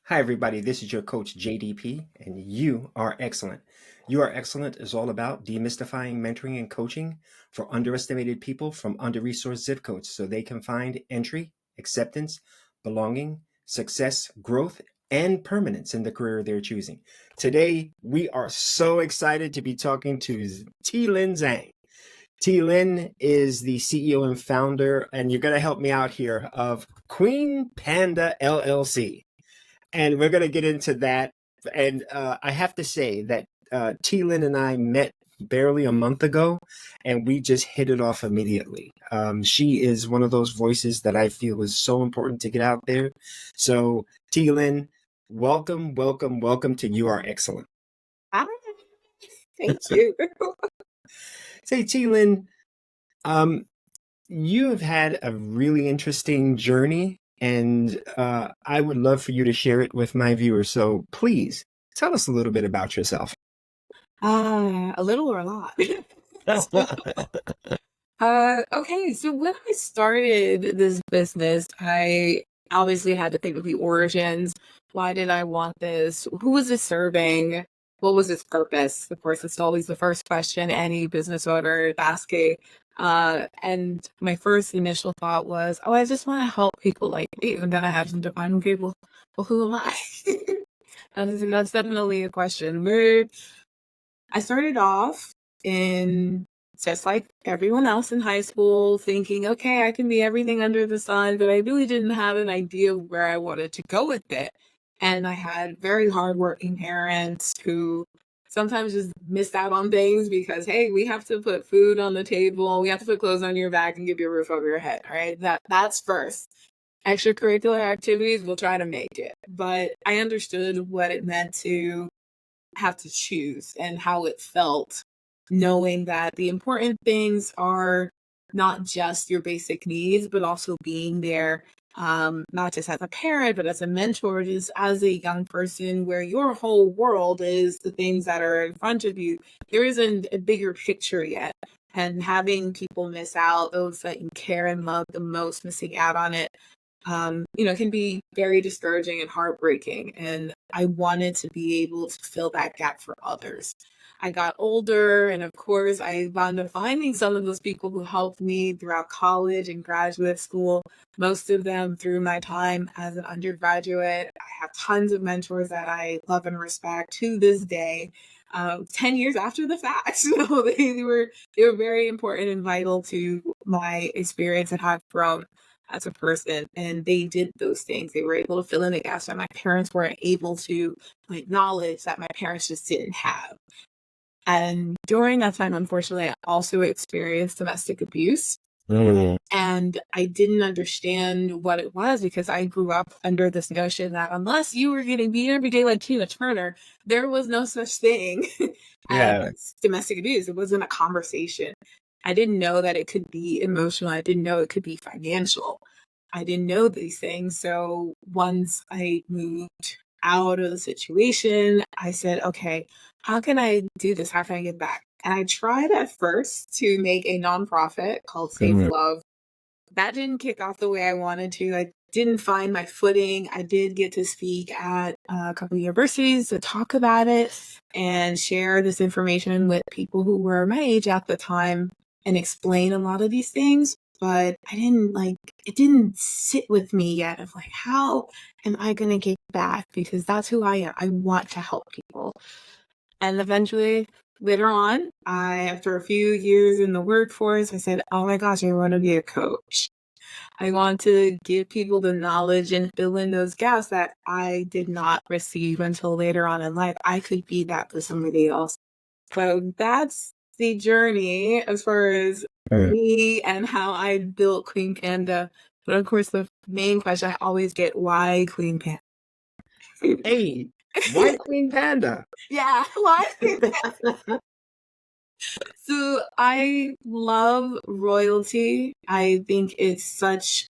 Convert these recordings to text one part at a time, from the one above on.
Hi, everybody. This is your coach, JDP, and you are excellent. You are excellent is all about demystifying mentoring and coaching for underestimated people from under-resourced zip codes so they can find entry, acceptance, belonging, success, growth, and permanence in the career they're choosing. Today, we are so excited to be talking to T.Lyn Zheng. T.Lyn is the CEO and founder, and you're going to help me out here, of Queen Panda LLC. And we're going to get into that. And I have to say that T.Lyn and I met barely a month ago, and we just hit it off immediately. She is one of those voices that I feel is so important to get out there. So, T.Lyn, welcome, welcome, welcome to You Are Excellent. Hi. Thank you. Say, T.Lyn, you have had a really interesting journey, and I would love for you to share it with my viewers. So please tell us a little bit about yourself. A little or a lot? Okay, so when I started this business, I obviously had to think of the origins. Why did I want this? Who was it serving? What was its purpose? Of course, it's always the first question any business owner is asking. And my first initial thought was, oh, I just want to help people like you. And then I had to define, okay, well, who am I? And that's definitely a question. But I started off in just like everyone else in high school, thinking, okay, I can be everything under the sun, but I really didn't have an idea of where I wanted to go with it. And I had very hardworking parents who sometimes just missed out on things because, hey, we have to put food on the table, we have to put clothes on your back and give you a roof over your head, right? That's first. Extracurricular activities, we'll try to make it. But I understood what it meant to have to choose and how it felt, knowing that the important things are not just your basic needs, but also being there, not just as a parent, but as a mentor, just as a young person, where your whole world is the things that are in front of you. There isn't a bigger picture yet. And having people miss out, those that you care and love the most, missing out on it, can be very discouraging and heartbreaking. And I wanted to be able to fill that gap for others. I got older, and of course, I wound up finding some of those people who helped me throughout college and graduate school, most of them through my time as an undergraduate. I have tons of mentors that I love and respect to this day. 10 years after the fact. So they were very important and vital to my experience and have grown as a person, and they did those things. They were able to fill in the gaps that my parents weren't able to, like, knowledge that my parents just didn't have. And during that time, unfortunately, I also experienced domestic abuse. And I didn't understand what it was because I grew up under this notion that unless you were getting beat every day like Tina Turner, there was no such thing as domestic abuse. It wasn't a conversation. I didn't know that it could be emotional. I didn't know it could be financial. I didn't know these things. So once I moved out of the situation, I said, okay, how can I do this? How can I give back? And I tried at first to make a nonprofit called Safe Love. That didn't kick off the way I wanted to. I didn't find my footing. I did get to speak at a couple of universities to talk about it and share this information with people who were my age at the time and explain a lot of these things. But it didn't sit with me yet of like, how am I going to get back? Because that's who I am. I want to help people. And eventually, later on, after a few years in the workforce, I said, oh my gosh, I want to be a coach. I want to give people the knowledge and fill in those gaps that I did not receive until later on in life. I could be that for somebody else. So that's the journey as far as me and how I built Queen Panda. But of course, the main question I always get, why Queen Panda? Hey, why Queen Panda? Yeah, why Queen Panda? So I love royalty. I think it's such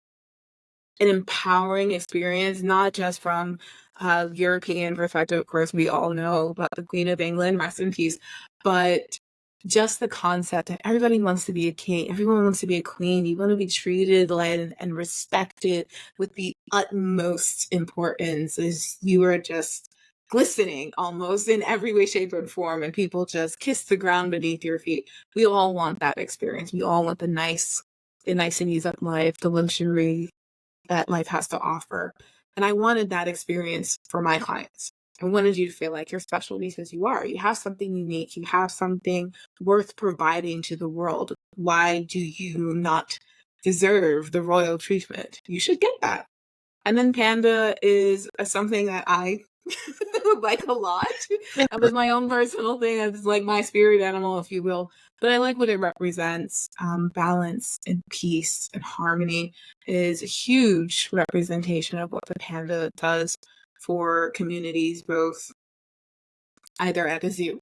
an empowering experience, not just from a European perspective. Of course, we all know about the Queen of England, rest in peace, but just the concept that everybody wants to be a king, everyone wants to be a queen. You want to be treated, led, and respected with the utmost importance. As you are just glistening almost in every way, shape, or form, and people just kiss the ground beneath your feet. We all want that experience. We all want the niceties of life, the luxury that life has to offer. And I wanted that experience for my clients. I wanted you to feel like you're special because you are. You have something unique. You have something worth providing to the world. Why do you not deserve the royal treatment? You should get that. And then Panda is something that I like a lot. That was my own personal thing. It's like my spirit animal, if you will. But I like what it represents. Balance and peace and harmony is a huge representation of what the panda does for communities, both either at a zoo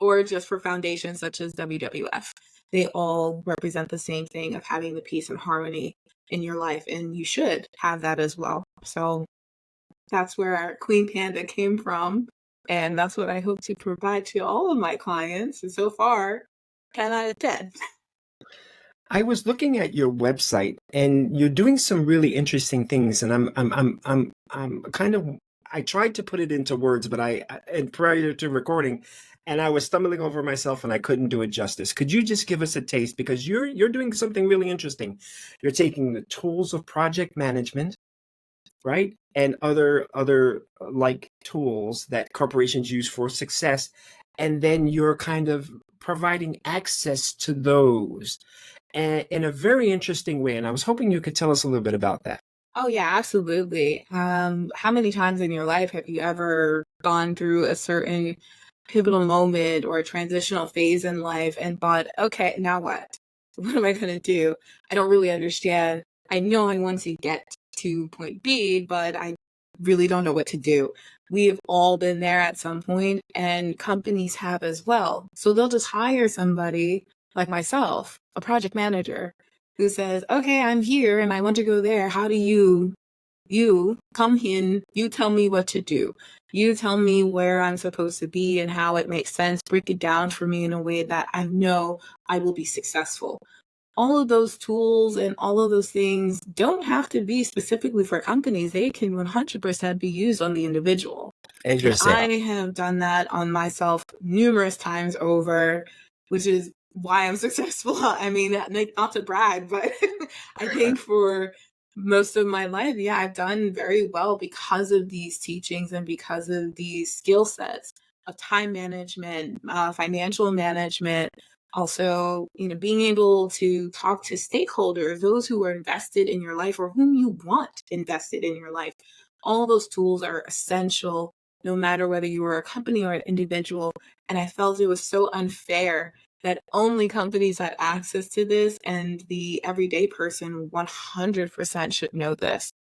or just for foundations such as WWF. They all represent the same thing of having the peace and harmony in your life, and you should have that as well. So that's where our Queen Panda came from, and that's what I hope to provide to all of my clients. And so far, 10 out of 10. I was looking at your website, and you're doing some really interesting things. And I'm kind of, I tried to put it into words, but and prior to recording, and I was stumbling over myself, and I couldn't do it justice. Could you just give us a taste, because you're doing something really interesting. You're taking the tools of project management, right, and other like tools that corporations use for success, and then you're kind of providing access to those in a very interesting way. And I was hoping you could tell us a little bit about that. Oh yeah, absolutely. How many times in your life have you ever gone through a certain pivotal moment or a transitional phase in life and thought, okay, now what? What am I going to do? I don't really understand. I know I want to get to point B, but I really don't know what to do. We've all been there at some point, and companies have as well. So they'll just hire somebody like myself, a project manager, who says, okay, I'm here and I want to go there. How do you come in, you tell me what to do. You tell me where I'm supposed to be and how it makes sense. Break it down for me in a way that I know I will be successful. All of those tools and all of those things don't have to be specifically for companies. They can 100% be used on the individual. And I have done that on myself numerous times over, which is why I'm successful. I mean, not to brag, but I think for most of my life, yeah, I've done very well because of these teachings and because of these skill sets of time management, financial management, also, being able to talk to stakeholders, those who are invested in your life or whom you want invested in your life. All those tools are essential, no matter whether you are a company or an individual. And I felt it was so unfair that only companies had access to this, and the everyday person 100% should know this.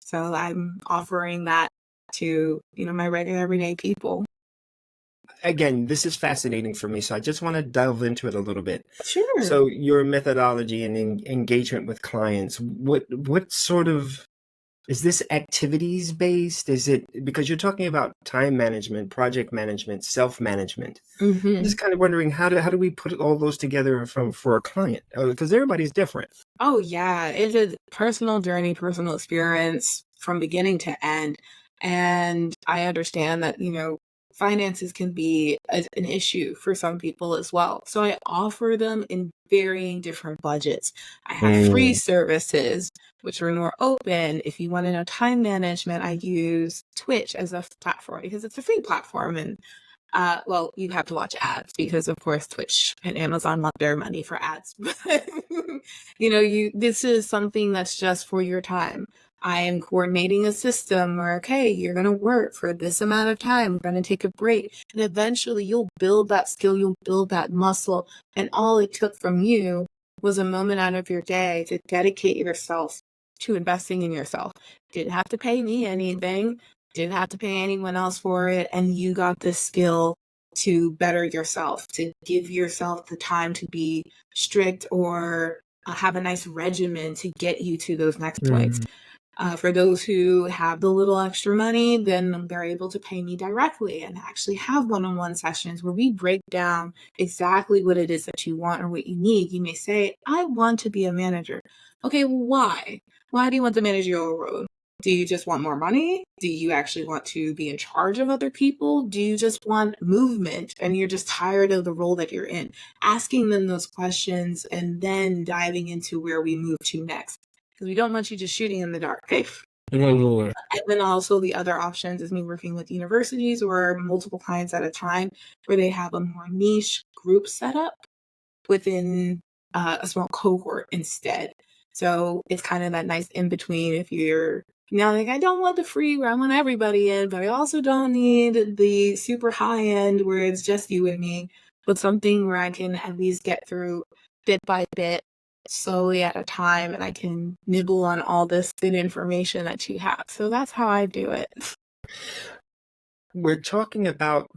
So I'm offering that to, my regular everyday people. Again, this is fascinating for me, so I just want to delve into it a little bit. Sure. So your methodology and engagement with clients, what sort of, is this activities based? Is it, because you're talking about time management, project management, self-management? Mm-hmm. I'm just kind of wondering, how do we put all those together for a client? Because everybody's different. Oh yeah, it's a personal journey, personal experience from beginning to end. And I understand that, finances can be an issue for some people as well. So I offer them in varying different budgets. I have free services, which are more open. If you want to know time management, I use Twitch as a platform because it's a free platform. And well, you have to watch ads because, of course, Twitch and Amazon want their money for ads. This is something that's just for your time. I am coordinating a system where, okay, you're going to work for this amount of time. We're going to take a break. And eventually you'll build that skill. You'll build that muscle. And all it took from you was a moment out of your day to dedicate yourself to investing in yourself. Didn't have to pay me anything. Didn't have to pay anyone else for it. And you got this skill to better yourself, to give yourself the time to be strict or have a nice regimen to get you to those next points. For those who have the little extra money, then they're able to pay me directly and actually have one-on-one sessions where we break down exactly what it is that you want or what you need. You may say, I want to be a manager. Okay, why? Why do you want the managerial role? Do you just want more money? Do you actually want to be in charge of other people? Do you just want movement and you're just tired of the role that you're in? Asking them those questions and then diving into where we move to next. Because we don't want you just shooting in the dark. Okay. And then also the other options is me working with universities or multiple clients at a time where they have a more niche group setup within a small cohort instead. So it's kind of that nice in between. If you're like, I don't want the free where I want everybody in, but I also don't need the super high end where it's just you and me, but something where I can at least get through bit by bit, slowly at a time, and I can nibble on all this good information that you have. So that's how I do it. We're talking about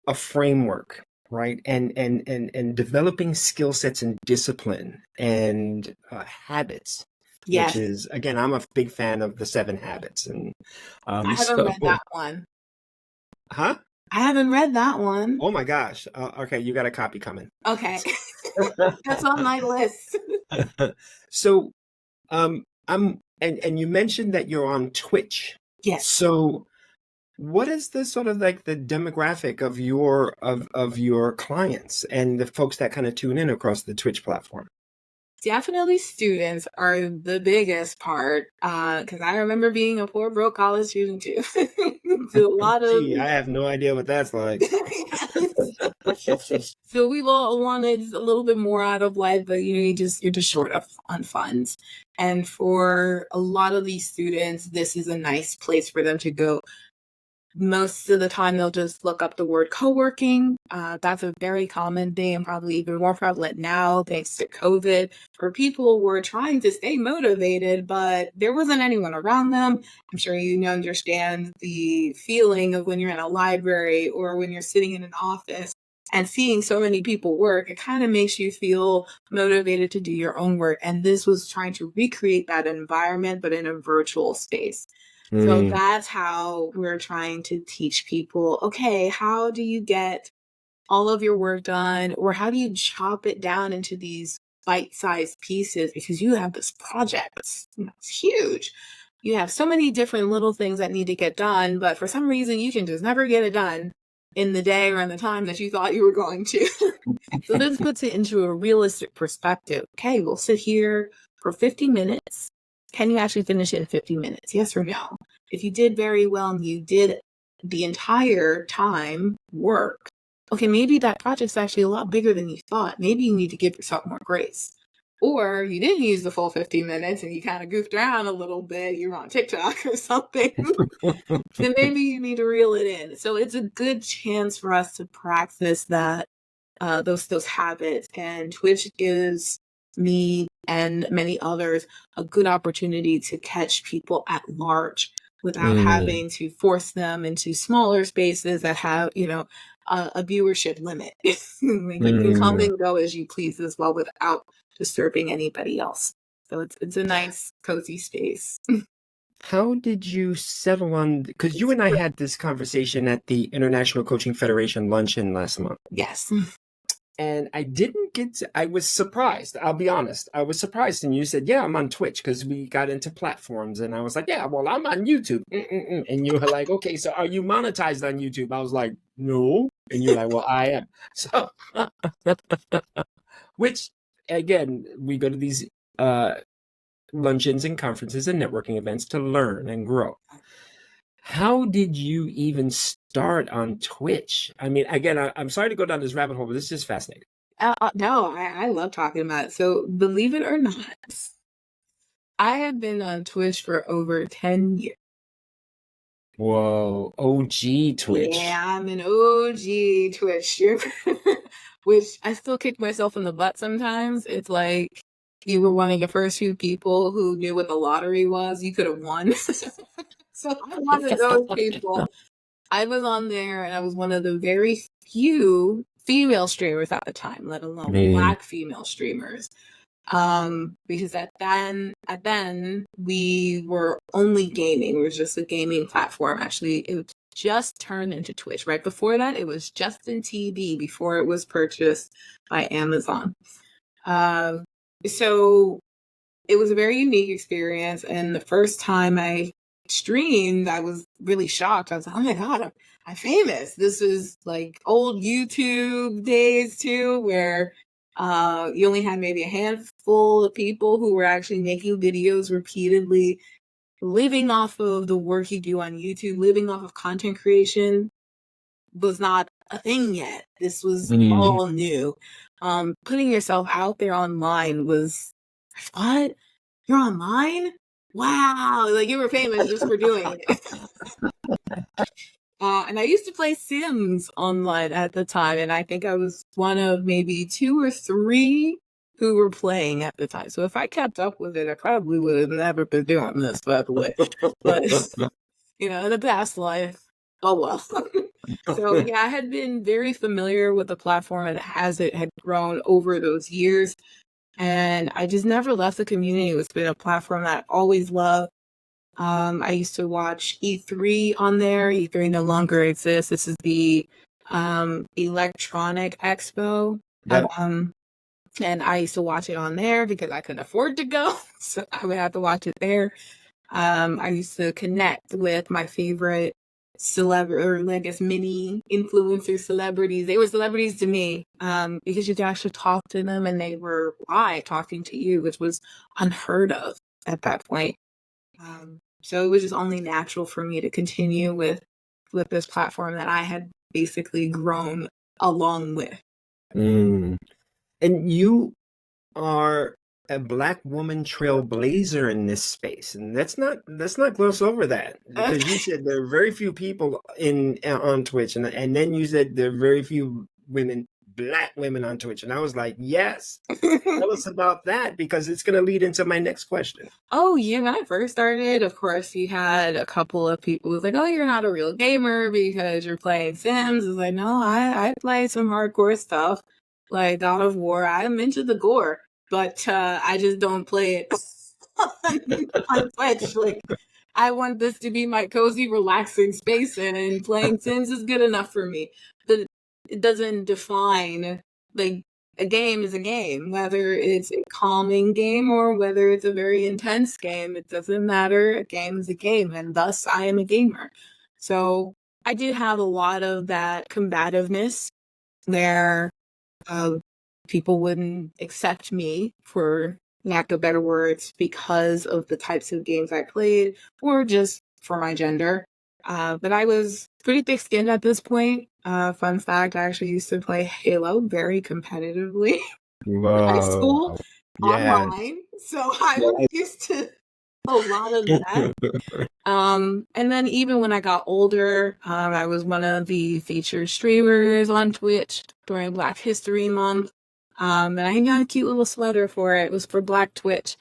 a framework, right? And developing skill sets and discipline and habits. Yes. Which is, again, I'm a big fan of the 7 Habits. And I haven't read that one. Huh? I haven't read that one. Oh my gosh. Okay, you got a copy coming. Okay. That's on my list. So, and you mentioned that you're on Twitch. Yes. So, what is the sort of like the demographic of your clients and the folks that kind of tune in across the Twitch platform? Definitely students are the biggest part, because I remember being a poor broke college student too. So a lot of I have no idea what that's like. So we've all wanted a little bit more out of life, but you're just short on funds. And for a lot of these students, this is a nice place for them to go. Most of the time, they'll just look up the word co-working. That's a very common thing and probably even more prevalent now thanks to COVID, where people were trying to stay motivated, but there wasn't anyone around them. I'm sure you understand the feeling of when you're in a library or when you're sitting in an office and seeing so many people work. It kind of makes you feel motivated to do your own work. And this was trying to recreate that environment, but in a virtual space. So that's how we're trying to teach people, okay, how do you get all of your work done? Or how do you chop it down into these bite-sized pieces? Because you have this project, it's huge. You have so many different little things that need to get done, but for some reason you can just never get it done in the day or in the time that you thought you were going to. So this puts it into a realistic perspective. Okay, we'll sit here for 50 minutes. Can you actually finish it in 50 minutes? Yes or no? If you did very well and you did the entire time work, okay, maybe that project's actually a lot bigger than you thought. Maybe you need to give yourself more grace. Or you didn't use the full 50 minutes and you kind of goofed around a little bit. You're on TikTok or something. Then maybe you need to reel it in. So it's a good chance for us to practice that, those habits. And Twitch gives me and many others a good opportunity to catch people at large without having to force them into smaller spaces that have, a viewership limit. You can come and go as you please as well without disturbing anybody else. So it's a nice, cozy space. How did you settle on, because you and I had this conversation at the International Coaching Federation luncheon last month. Yes. And I was surprised. I'll be honest. I was surprised. And you said, yeah, I'm on Twitch because we got into platforms. And I was like, yeah, well, I'm on YouTube. And you were like, okay, so are you monetized on YouTube? I was like, no. And you're like, well, I am. So, which, again, we go to these luncheons and conferences and networking events to learn and grow. How did you even start on Twitch? I mean, again, I'm sorry to go down this rabbit hole, but this is fascinating. No, I love talking about it. So believe it or not, I have been on Twitch for over 10 years. Whoa, OG Twitch. Yeah, I'm an OG Twitch streamer, which I still kick myself in the butt sometimes. It's like you were one of the first few people who knew what the lottery was. You could have won. So I'm one of those people. I was on there and I was one of the very few female streamers at the time, let alone Black female streamers. Because at then we were only gaming. We were just a gaming platform. Actually, it just turned into Twitch. Right before that, it was Justin TV before it was purchased by Amazon. So it was a very unique experience. And the first time I streamed, I was really shocked. I was like, oh my God, I'm famous. This is like old YouTube days too, where you only had maybe a handful of people who were actually making videos repeatedly, living off of the work you do on YouTube, living off of content creation was not a thing yet. This was all new. Putting yourself out there online was, what? You're online? Wow. Like you were famous just for doing it. And I used to play Sims online at the time, and I think I was one of maybe 2 or 3 who were playing at the time. So if I kept up with it, I probably would have never been doing this, by the way. But, in a past life, oh well. So yeah, I had been very familiar with the platform and as it had grown over those years. And I just never left the community. It's been a platform that I always loved. I used to watch E3 on there. E3 no longer exists. This is the Electronic Expo. Yep. And I used to watch it on there because I couldn't afford to go. So I would have to watch it there. I used to connect with my favorite celebrity, or I guess mini influencer celebrities. They were celebrities to me because you could actually talk to them and they were live talking to you, which was unheard of at that point. So it was just only natural for me to continue with this platform that I had basically grown along with. And you are a Black woman trailblazer in this space, and let's not gloss over that, because you said there are very few people on Twitch, and then you said there are very few Black women on Twitch, and I was like, yes, tell us about that, because it's going to lead into my next question. Oh yeah, when I first started, of course, you had a couple of people who was like, "Oh, you're not a real gamer because you're playing Sims." I was like, "No, I play some hardcore stuff like God of War. I'm into the gore, but I just don't play it on Twitch. Like, I want this to be my cozy, relaxing space, and playing Sims is good enough for me. But it doesn't define, like, a game is a game, whether it's a calming game or whether it's a very intense game. It doesn't matter. A game is a game, and thus I am a gamer. So I did have a lot of that combativeness where people wouldn't accept me, for lack of better words, because of the types of games I played or just for my gender. But I was pretty thick-skinned at this point. Fun fact, I actually used to play Halo very competitively in high school online. So I was used to a lot of that. And then even when I got older, I was one of the featured streamers on Twitch during Black History Month. And I got a cute little sweater for it. It was for Black Twitch.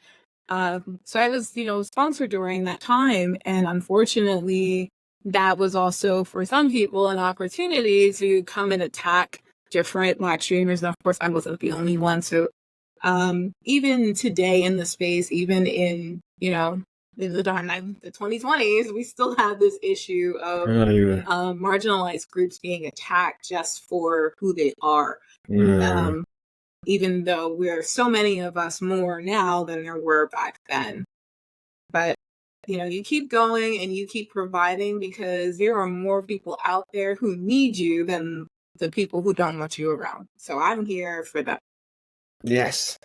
So I was, sponsored during that time. And unfortunately, that was also for some people an opportunity to come and attack different Black streamers. And of course, I wasn't the only one. So even today in the space, even in, in the 2020s, we still have this issue of marginalized groups being attacked just for who they are. Even though we're so many of us more now than there were back then. But, you keep going and you keep providing, because there are more people out there who need you than the people who don't want you around. So I'm here for that. Yes.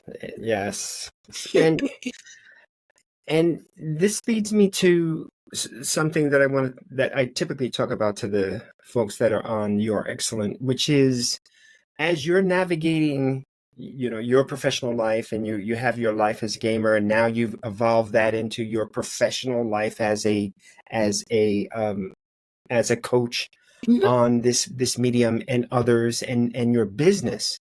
And this leads me to something that I typically talk about to the folks that are on URXcellent, which is, as you're navigating your professional life, and you have your life as a gamer, and now you've evolved that into your professional life as a coach on this medium and others, and your business.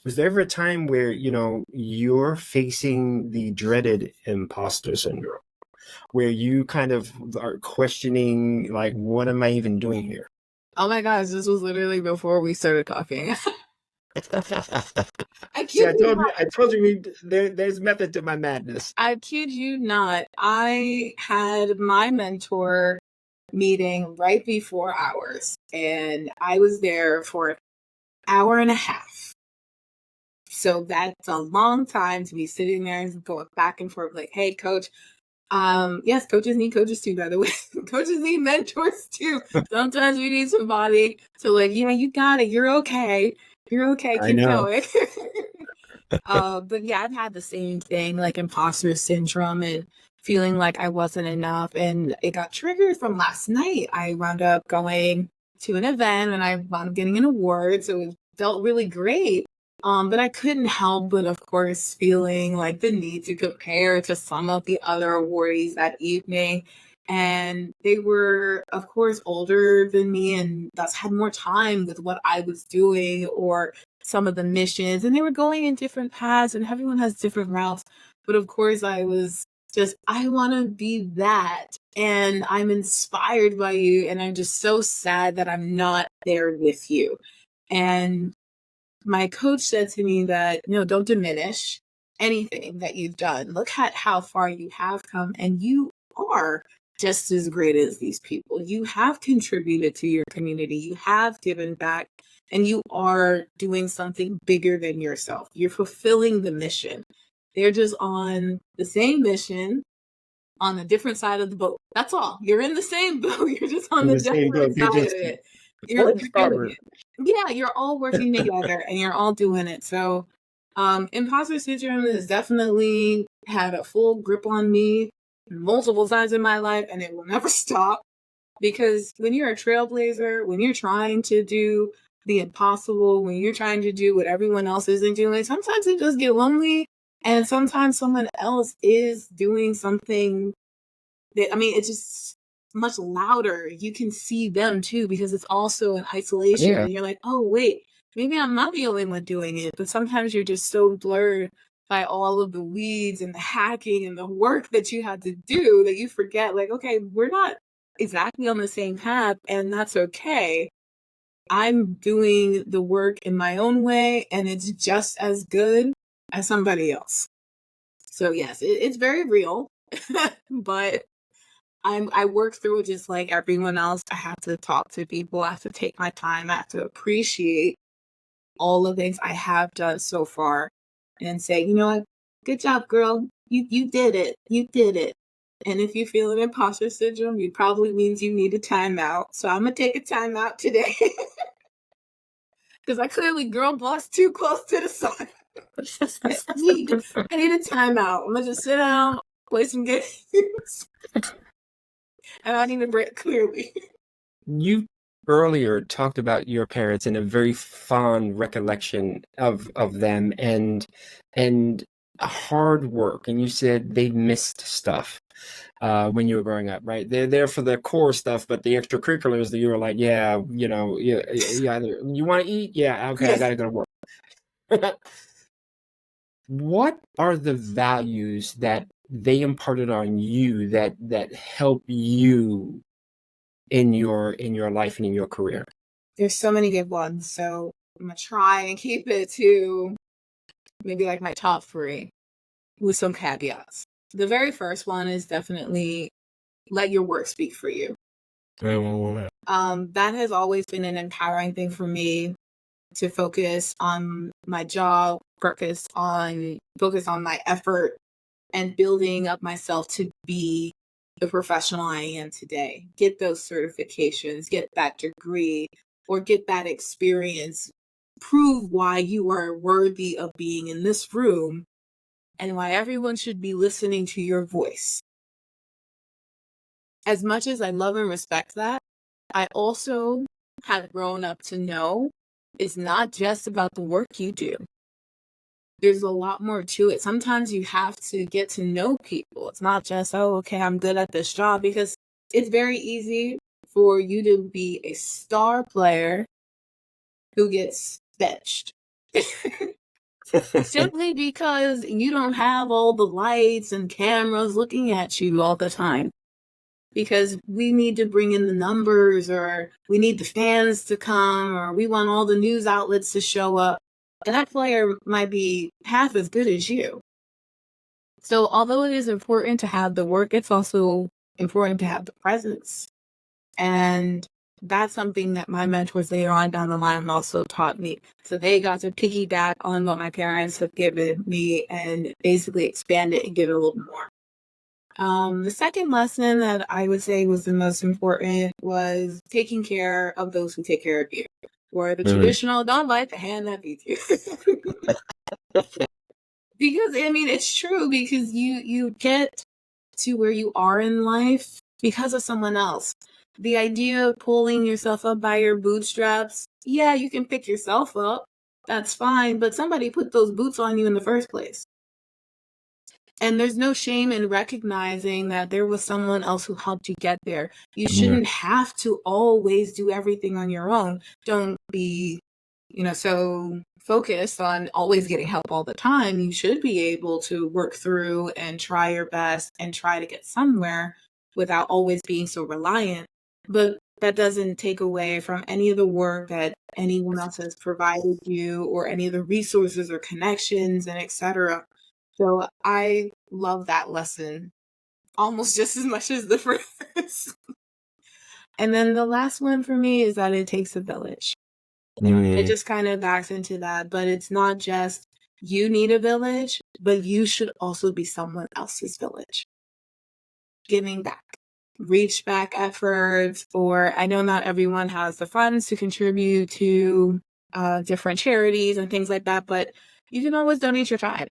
Was there ever a time where you're facing the dreaded imposter syndrome, where you kind of are questioning, like, what am I even doing here? Oh my gosh, this was literally before we started talking. I See, kid you not. I told you there's method to my madness. I kid you not. I had my mentor meeting right before ours, and I was there for an hour and a half. So that's a long time to be sitting there and going back and forth, like, hey, coach. Yes, coaches need coaches too, by the way. Coaches need mentors too. Sometimes you need somebody to, like, you got it. You're okay. You're okay. I Keep know. going. But yeah, I've had the same thing, like imposter syndrome and feeling like I wasn't enough. And it got triggered from last night. I wound up going to an event and I wound up getting an award. So it felt really great. But I couldn't help but, of course, feeling like the need to compare to some of the other awardees that evening. And they were, of course, older than me and thus had more time with what I was doing or some of the missions. And they were going in different paths and everyone has different routes. But of course, I was just, I want to be that. And I'm inspired by you. And I'm just so sad that I'm not there with you. And my coach said to me that, don't diminish anything that you've done. Look at how far you have come, and you are just as great as these people. You have contributed to your community, you have given back, and you are doing something bigger than yourself. You're fulfilling the mission. They're just on the same mission on a different side of the boat. That's all. You're in the same boat. You're just on the different side of it. You're doing it. Yeah, you're all working together and you're all doing it. So imposter syndrome has definitely had a full grip on me multiple times in my life, and it will never stop. Because when you're a trailblazer, when you're trying to do the impossible, when you're trying to do what everyone else isn't doing, sometimes it does get lonely. And sometimes someone else is doing something that, it's just much louder. You can see them too, because it's also in isolation. Yeah. And you're like, oh, wait, maybe I'm not the only one doing it. But sometimes you're just so blurred by all of the weeds and the hacking and the work that you had to do that you forget, like, okay, we're not exactly on the same path, and that's okay. I'm doing the work in my own way, and it's just as good as somebody else. So yes, it's very real, but I work through it just like everyone else. I have to talk to people. I have to take my time. I have to appreciate all the things I have done so far and say, you know what, good job, girl. You did it. You did it. And if you feel an imposter syndrome, it probably means you need a timeout. So I'm going to take a timeout today. Because I clearly girl boss too close to the sun. I need a timeout. I'm going to just sit down, play some games. And I need a break, clearly. You earlier talked about your parents and a very fond recollection of them and hard work, and you said they missed stuff when you were growing up, right? They're there for the core stuff, but the extracurriculars that you were like, yeah, you want to eat, yeah, okay, I gotta go to work. What are the values that they imparted on you that help you in your life and in your career? There's so many good ones, so I'm gonna try and keep it to maybe like my top 3 with some caveats. The very first one is definitely let your work speak for you. That has always been an empowering thing for me, to focus on my job, focus on my effort, and building up myself to be the professional I am today. Get those certifications, get that degree, or get that experience. Prove why you are worthy of being in this room and why everyone should be listening to your voice. As much as I love and respect that, I also have grown up to know it's not just about the work you do. There's a lot more to it. Sometimes you have to get to know people. It's not just, oh, okay, I'm good at this job, because it's very easy for you to be a star player who gets benched. Simply because you don't have all the lights and cameras looking at you all the time. Because we need to bring in the numbers, or we need the fans to come, or we want all the news outlets to show up. that player might be half as good as you. So although it is important to have the work, it's also important to have the presence. And that's something that my mentors later on down the line also taught me. So they got to piggyback on what my parents have given me and basically expand it and give it a little more. The second lesson that I would say was the most important was taking care of those who take care of you. Or the traditional, don't bite the hand that feeds you. Because, I mean, it's true, because you get to where you are in life because of someone else. The idea of pulling yourself up by your bootstraps, yeah, you can pick yourself up. That's fine, but somebody put those boots on you in the first place. And there's no shame in recognizing that there was someone else who helped you get there. You shouldn't have to always do everything on your own. Don't be, so focused on always getting help all the time. You should be able to work through and try your best and try to get somewhere without always being so reliant. But that doesn't take away from any of the work that anyone else has provided you, or any of the resources or connections and etc. So I love that lesson almost just as much as the first. And then the last one for me is that it takes a village. It just kind of backs into that, but it's not just you need a village, but you should also be someone else's village. Giving back, reach back efforts, or I know not everyone has the funds to contribute to different charities and things like that, but you can always donate your time.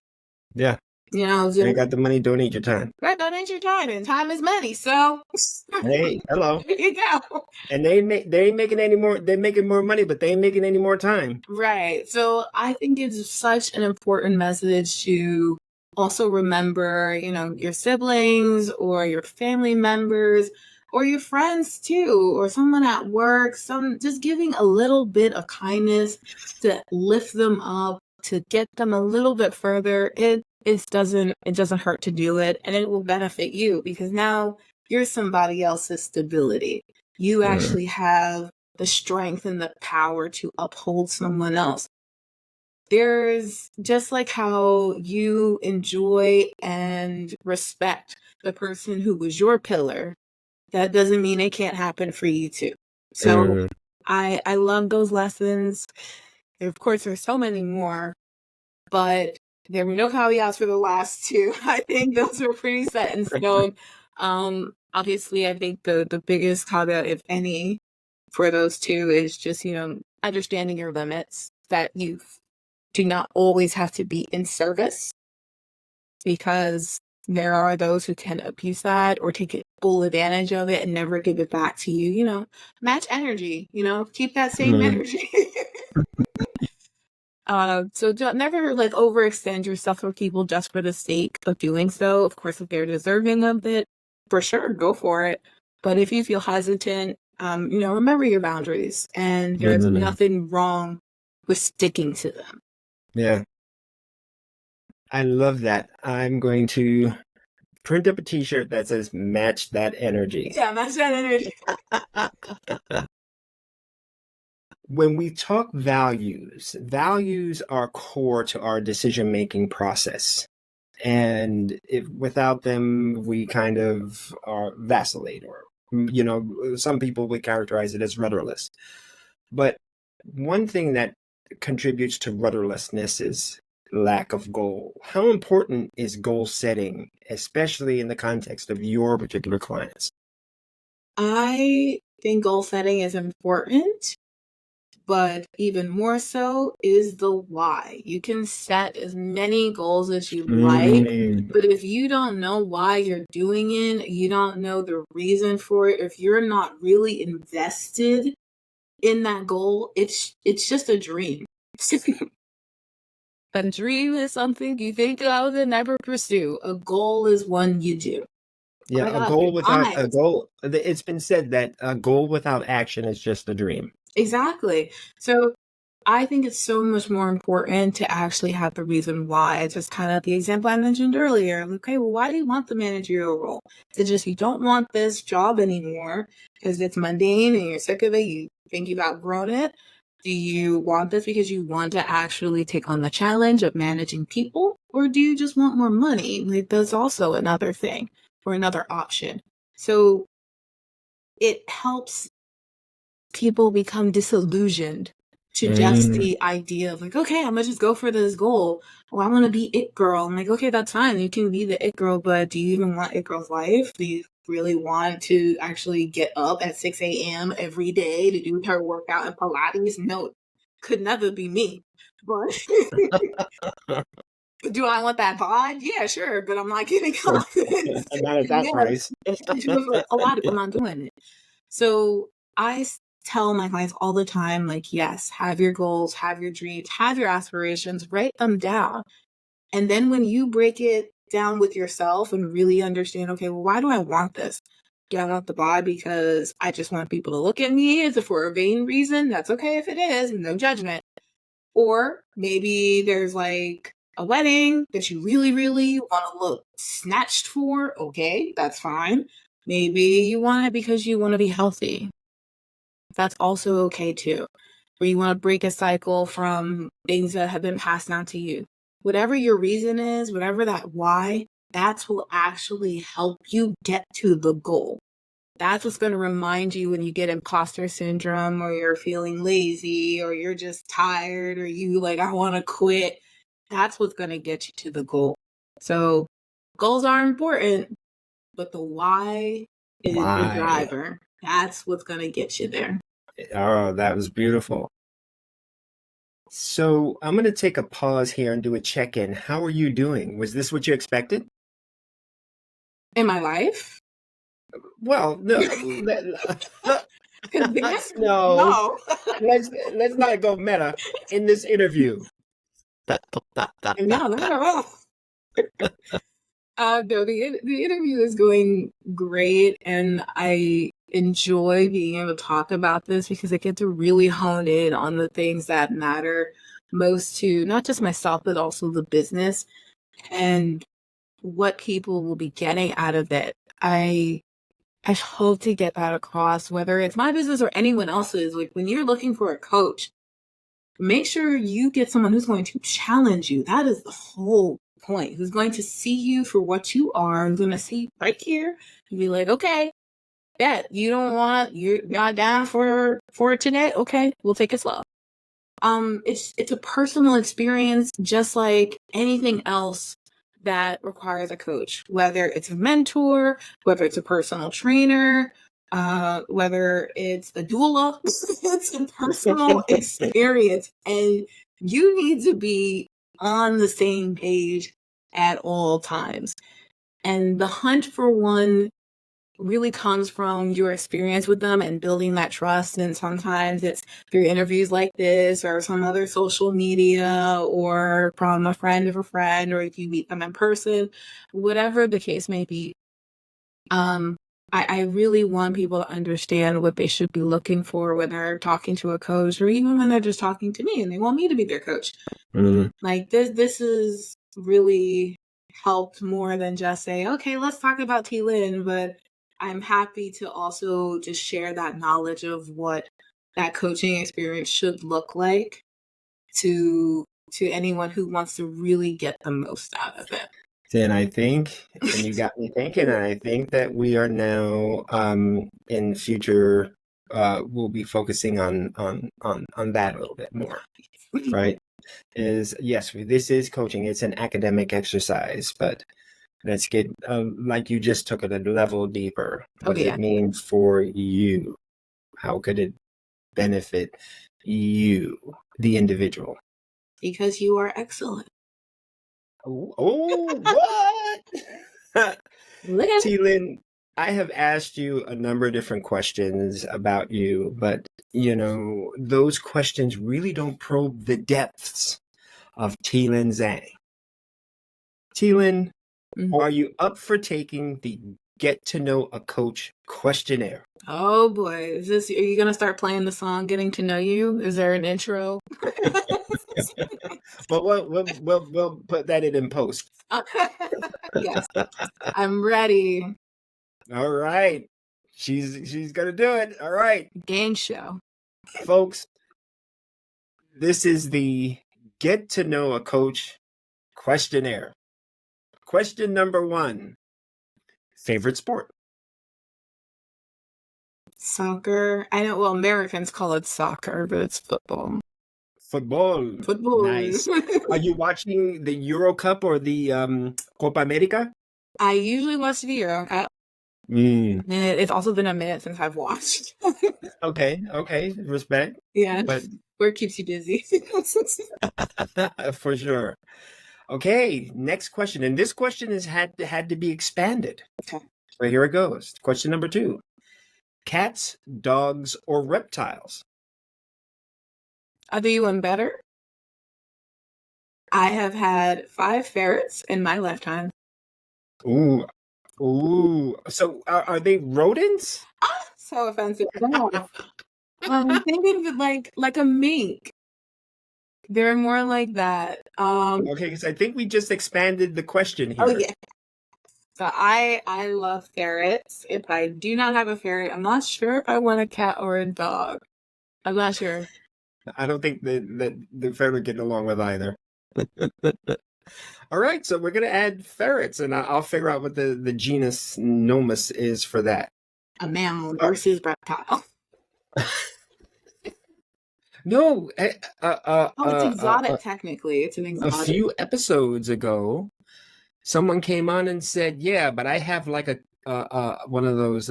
Yeah. You ain't got the money, donate your time. Right, donate your time, and time is money. So, hey, hello. There you go. And they ain't making any more. They're making more money, but they ain't making any more time. Right. So I think it's such an important message to also remember, your siblings or your family members or your friends too, or someone at work. Just giving a little bit of kindness to lift them up, to get them a little bit further. It doesn't hurt to do it, and it will benefit you, because now you're somebody else's stability. You actually have the strength and the power to uphold someone else. There's just like how you enjoy and respect the person who was your pillar, that doesn't mean it can't happen for you too. So I love those lessons. Of course, there's so many more, but there were no caveats for the last two. I think those were pretty set in stone. Obviously, I think the biggest caveat, if any, for those two is just, understanding your limits, that you do not always have to be in service, because there are those who can abuse that or take full advantage of it and never give it back to you. Match energy, keep that same energy. So don't never overextend yourself for people just for the sake of doing so. Of course, if they're deserving of it, for sure, go for it. But if you feel hesitant, remember your boundaries, and there's nothing wrong with sticking to them. Yeah. I love that. I'm going to print up a t-shirt that says match that energy. Yeah, match that energy. When we talk values are core to our decision-making process. And without them, we kind of vacillate, or, some people would characterize it as rudderless. But one thing that contributes to rudderlessness is lack of goal. How important is goal setting, especially in the context of your particular clients? I think goal setting is important, but even more so is the why. You can set as many goals as you like, but if you don't know why you're doing it, you don't know the reason for it, if you're not really invested in that goal, it's just a dream. A dream is something you think of and never pursue. A goal is one you do. Yeah, a goal. It's been said that a goal without action is just a dream. Exactly. So I think it's so much more important to actually have the reason why. It's just kind of the example I mentioned earlier. Okay, well, why do you want the managerial role? Is it just you don't want this job anymore because it's mundane and you're sick of it? You think you've outgrown it? Do you want this because you want to actually take on the challenge of managing people? Or do you just want more money? Like, that's also another thing or another option. So it helps people become disillusioned to just Mm. the idea of like, okay, I'm gonna just go for this goal. Well, I want to be it girl. I'm like, okay, that's fine. You can be the it girl, but do you even want it girl's life? Do you really want to actually get up at 6 a.m. every day to do her workout and Pilates? No, could never be me. But do I want that bod? Yeah, sure, but I'm not getting confidence. Not at that Yeah, price. with Pilates, I'm not doing it. So tell my clients all the time, like, yes, have your goals, have your dreams, have your aspirations, write them down. And then when you break it down with yourself and really understand, okay, well, why do I want this? Do I want the bod because I just want people to look at me? Is it for a vain reason? That's okay if it is, no judgment. Or maybe there's like a wedding that you really, really want to look snatched for. Okay, that's fine. Maybe you want it because you want to be healthy. That's also okay too. Or you want to break a cycle from things that have been passed down to you. Whatever your reason is, whatever that why, that's what will actually help you get to the goal. That's what's going to remind you when you get imposter syndrome or you're feeling lazy or you're just tired or you like, I want to quit. That's what's going to get you to the goal. So goals are important, but the why is the Why? driver. That's what's going to get you there. Oh, that was beautiful. So I'm going to take a pause here and do a check-in. How are you doing? Was this what you expected? In my life? Well, no, no. No. Let's not go meta in this interview. No, not at all. No, the interview is going great, and I enjoy being able to talk about this because I get to really hone in on the things that matter most to not just myself, but also the business and what people will be getting out of it. I hope to get that across, whether it's my business or anyone else's. Like when you're looking for a coach, make sure you get someone who's going to challenge you. That is the whole point. Who's going to see you for what you are and going to see right here and be like, okay, yeah, you're not down for today. Okay, we'll take it slow. It's a personal experience, just like anything else that requires a coach, whether it's a mentor, whether it's a personal trainer, whether it's a doula. It's a personal experience, and you need to be on the same page at all times. And the hunt for one really comes from your experience with them and building that trust. And sometimes it's through interviews like this or some other social media or from a friend of a friend, or if you meet them in person, whatever the case may be. I really want people to understand what they should be looking for when they're talking to a coach, or even when they're just talking to me and they want me to be their coach. Mm. Like this is really helped more than just say, okay, let's talk about T.Lyn, but I'm happy to also just share that knowledge of what that coaching experience should look like to anyone who wants to really get the most out of it. Then I think, and you got me thinking, and I think that we are now in future we'll be focusing on that a little bit more, right? Is yes, this is coaching. It's an academic exercise, but let's get like you just took it a level deeper. What does it mean for you? How could it benefit you, the individual? Because you are excellent. Oh, what? T.Lyn, I have asked you a number of different questions about you, but those questions really don't probe the depths of T.Lyn Zheng. T.Lyn, are you up for taking the Get to Know a Coach questionnaire? Oh boy, are you gonna start playing the song "Getting to Know You"? Is there an intro? Well, we'll put that in post. Yes, I'm ready. All right, she's gonna do it. All right, Game show, folks. This is the Get to Know a Coach questionnaire. Question number 1. Favorite sport? Soccer. I know, well, Americans call it soccer, but it's football. Football. Football. Nice. Are you watching the Euro Cup or the Copa America? I usually watch the Euro Cup. And it's also been a minute since I've watched. Okay. Respect. Yeah. But Work keeps you busy. for sure. Okay, next question. And this question has had to be expanded. Okay. So here it goes. Question number 2. Cats, dogs, or reptiles? I'll do you one better. I have had 5 ferrets in my lifetime. Ooh. So are they rodents? So offensive. No. Think of it like a mink. They're more like that. Okay, because I think we just expanded the question here. Oh yeah. So I love ferrets. If I do not have a ferret, I'm not sure if I want a cat or a dog. I'm not sure. I don't think that the ferret would get along with either. All right, so we're gonna add ferrets, and I'll figure out what the genus Nomus is for that. A mammal versus reptile. No, It's exotic technically. It's an a exotic. few episodes ago, someone came on and said, "Yeah, but I have like a one of those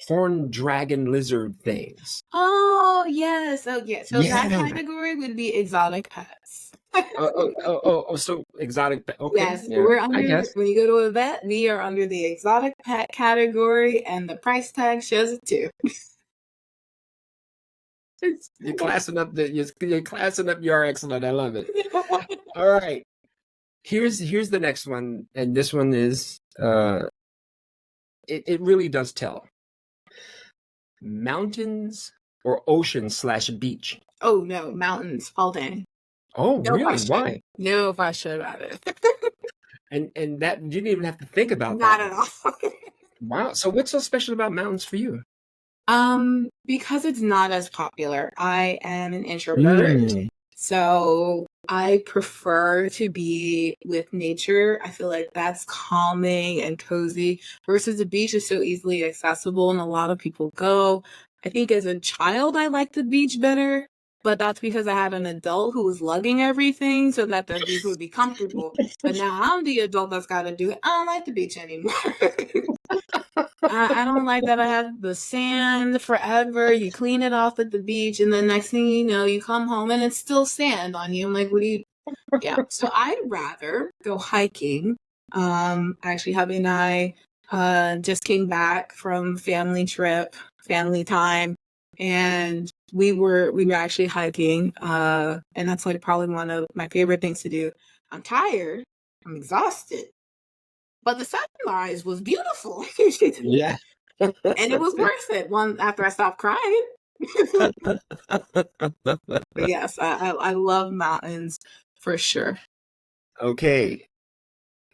horned dragon lizard things." Oh yes. Oh yeah. So Yeah. that category would be exotic pets. So exotic. Okay, Yes, yeah, we're I under, guess. when you go to a vet, we are under the exotic pet category, and the price tag shows it too. You're classing up you're classing up your excellent. I love it. All right. Here's the next one, and this one is it really does tell. Mountains or ocean/beach? Oh no, mountains all day. Oh, No really? question. Why? No question about it. And that you didn't even have to think about Not that. at all. Wow. So what's so special about mountains for you? Because it's not as popular. I am an introvert, so I prefer to be with nature. I feel like that's calming and cozy versus the beach is so easily accessible and a lot of people go. I think as a child, I liked the beach better, but that's because I had an adult who was lugging everything so that the beach would be comfortable. But now I'm the adult that's got to do it. I don't like the beach anymore. I don't like that I have the sand forever. You clean it off at the beach, and then next thing you know, you come home and it's still sand on you. I'm like, what do you? Yeah. So I'd rather go hiking. Actually, hubby and I just came back from family trip, family time, and we were actually hiking. And that's like probably one of my favorite things to do. I'm tired. I'm exhausted. But the sunrise was beautiful. Yeah. And it was worth it after I stopped crying. But yes, I love mountains for sure. Okay.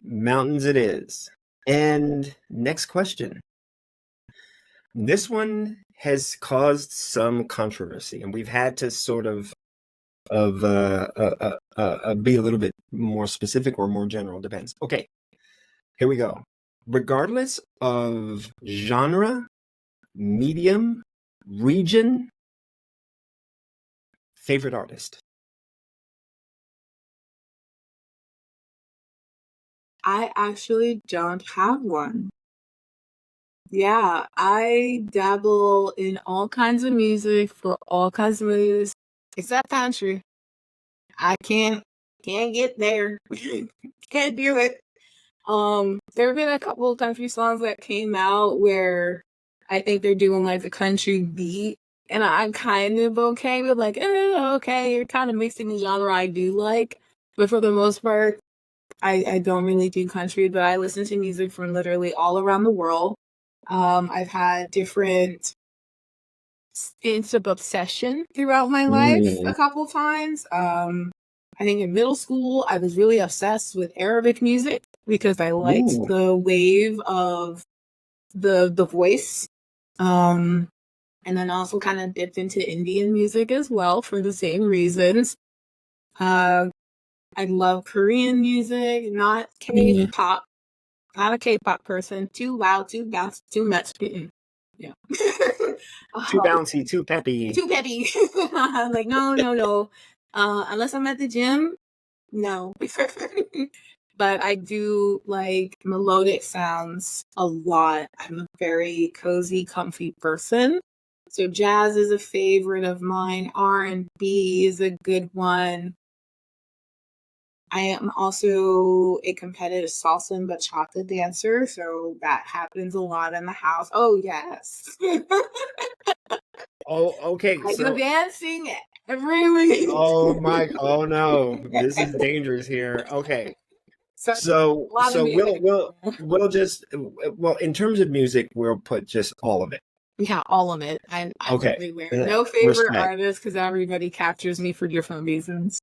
Mountains it is. And next question. This one has caused some controversy, and we've had to sort of be a little bit more specific or more general, depends. Okay. Here we go. Regardless of genre, medium, region, favorite artist? I actually don't have one. Yeah, I dabble in all kinds of music for all kinds of moods, except country. I can't get there. Can't do it. There have been a couple of country songs that came out where I think they're doing like the country beat, and I'm kind of okay with like, okay, you're kind of mixing the genre I do like, but for the most part, I don't really do country, but I listen to music from literally all around the world. I've had different stints of obsession throughout my life a couple times. I think in middle school, I was really obsessed with Arabic music because I liked the wave of the voice. And then also kind of dipped into Indian music as well for the same reasons. I love Korean music, not K-pop. Not a K-pop person. Too loud, too bouncy, too much. Yeah. Too bouncy, too peppy. Too peppy. I'm like, no. Unless I'm at the gym, no. But I do like melodic sounds a lot. I'm a very cozy, comfy person. So jazz is a favorite of mine. R&B is a good one. I am also a competitive salsa and bachata dancer, so that happens a lot in the house. Oh, yes. Oh, okay. I So go dancing every week. oh no, this is dangerous here. Okay. So, So a lot of music. we'll just well, in terms of music, we'll put just all of it. Yeah, all of it. I'm Okay. everywhere. No favorite Respect. artist because everybody captures me for different reasons.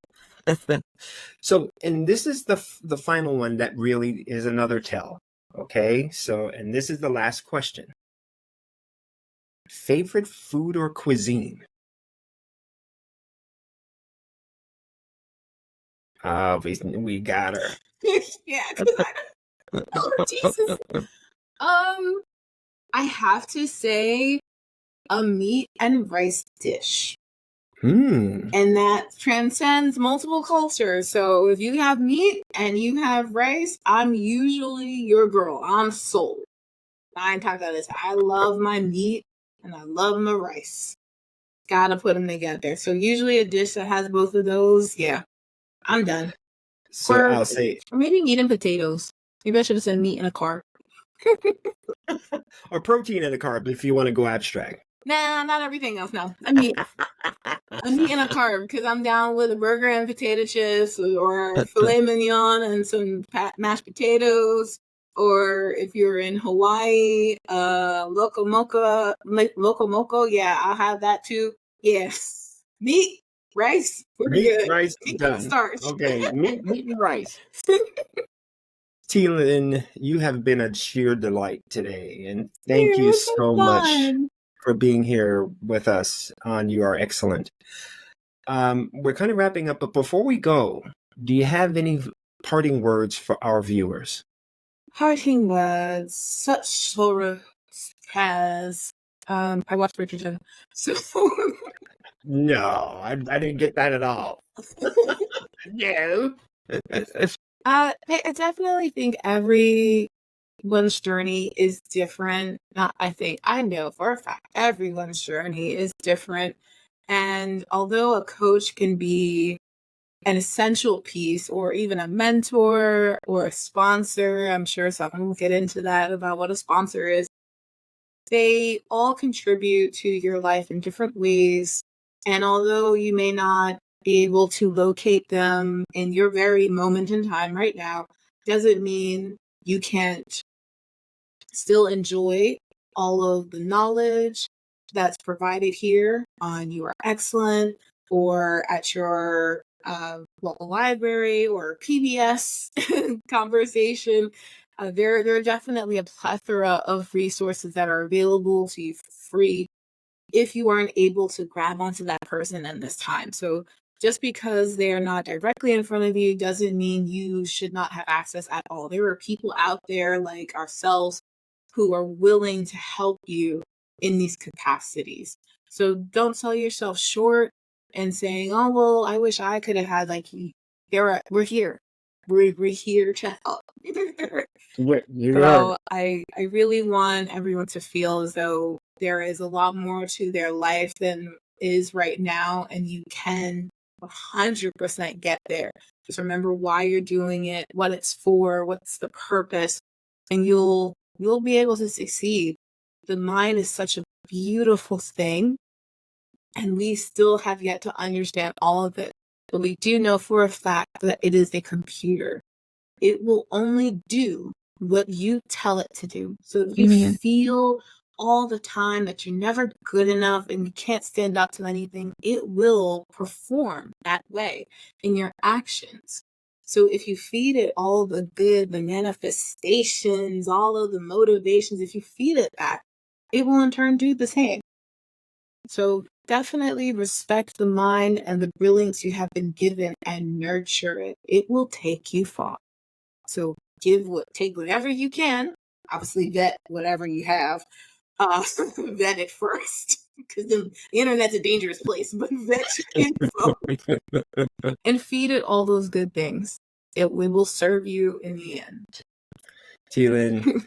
So, and this is the final one that really is another tell. Okay. So, and this is the last question. Favorite food or cuisine? We got her. Yeah, because oh, Jesus. I have to say a meat and rice dish. Hmm. And that transcends multiple cultures. So if you have meat and you have rice, I'm usually your girl. I'm sold. 9 times out of 10. I love my meat and I love my rice. Gotta put them together. So usually a dish that has both of those, yeah, I'm done. So Or I'll say, maybe meat and potatoes. Maybe I should have said meat and a carb. or protein and a carb if you want to go abstract. Nah, not everything else. No, I mean, I'm eating a carb because I'm down with a burger and potato chips or filet mignon and some mashed potatoes. Or if you're in Hawaii, loco moco, yeah, I'll have that too. Yes, meat, rice, we're Meat, good. rice, Meat done. starch. Okay, meat and rice. T.Lyn, you have been a sheer delight today, and thank you so much for being here with us on You Are Excellent. We're kind of wrapping up, but before we go, do you have any parting words for our viewers? Parting words, such sorrow has. I watched Bridgerton, so No, I didn't get that at all. No. I definitely think everyone's journey is different. Not, I think, I know for a fact, everyone's journey is different. And although a coach can be an essential piece or even a mentor or a sponsor, I'm sure someone will get into that about what a sponsor is. They all contribute to your life in different ways. And although you may not be able to locate them in your very moment in time right now, doesn't mean you can't still enjoy all of the knowledge that's provided here on You Are Excellent or at your local library or PBS conversation. There are definitely a plethora of resources that are available to you for free if you aren't able to grab onto that person in this time. So just because they are not directly in front of you doesn't mean you should not have access at all. There are people out there like ourselves who are willing to help you in these capacities. So don't sell yourself short and saying, oh, well, I wish I could have had like, we're here. We're here to help. So I really want everyone to feel as though there is a lot more to their life than is right now, and you can 100% get there. Just remember why you're doing it, what it's for, what's the purpose, and you'll be able to succeed. The mind is such a beautiful thing, and we still have yet to understand all of it. But we do know for a fact that it is a computer. It will only do what you tell it to do. So if you feel all the time that you're never good enough and you can't stand up to anything, it will perform that way in your actions. So if you feed it all the good, the manifestations, all of the motivations, if you feed it that, it will in turn do the same. So definitely respect the mind and the brilliance you have been given and nurture it. It will take you far. So take whatever you can. Obviously, vet whatever you have. Vet it first, because the internet's a dangerous place. But vet your info and feed it all those good things. It will serve you in the end. T.Lyn,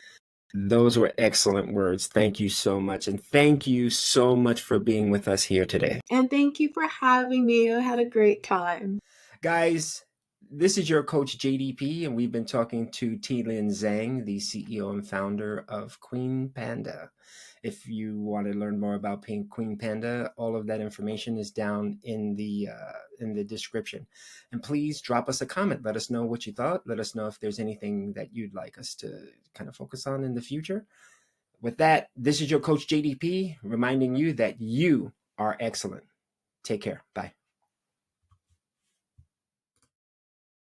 those were excellent words. Thank you so much. And thank you so much for being with us here today. And thank you for having me. I had a great time. Guys, this is your coach JDP, and we've been talking to Lyn Zheng, the CEO and founder of Queen Panda. If you want to learn more about Queen Panda, all of that information is down in the description. And please drop us a comment. Let us know what you thought. Let us know if there's anything that you'd like us to kind of focus on in the future. With that, this is your coach JDP, reminding you that you are excellent. Take care. Bye.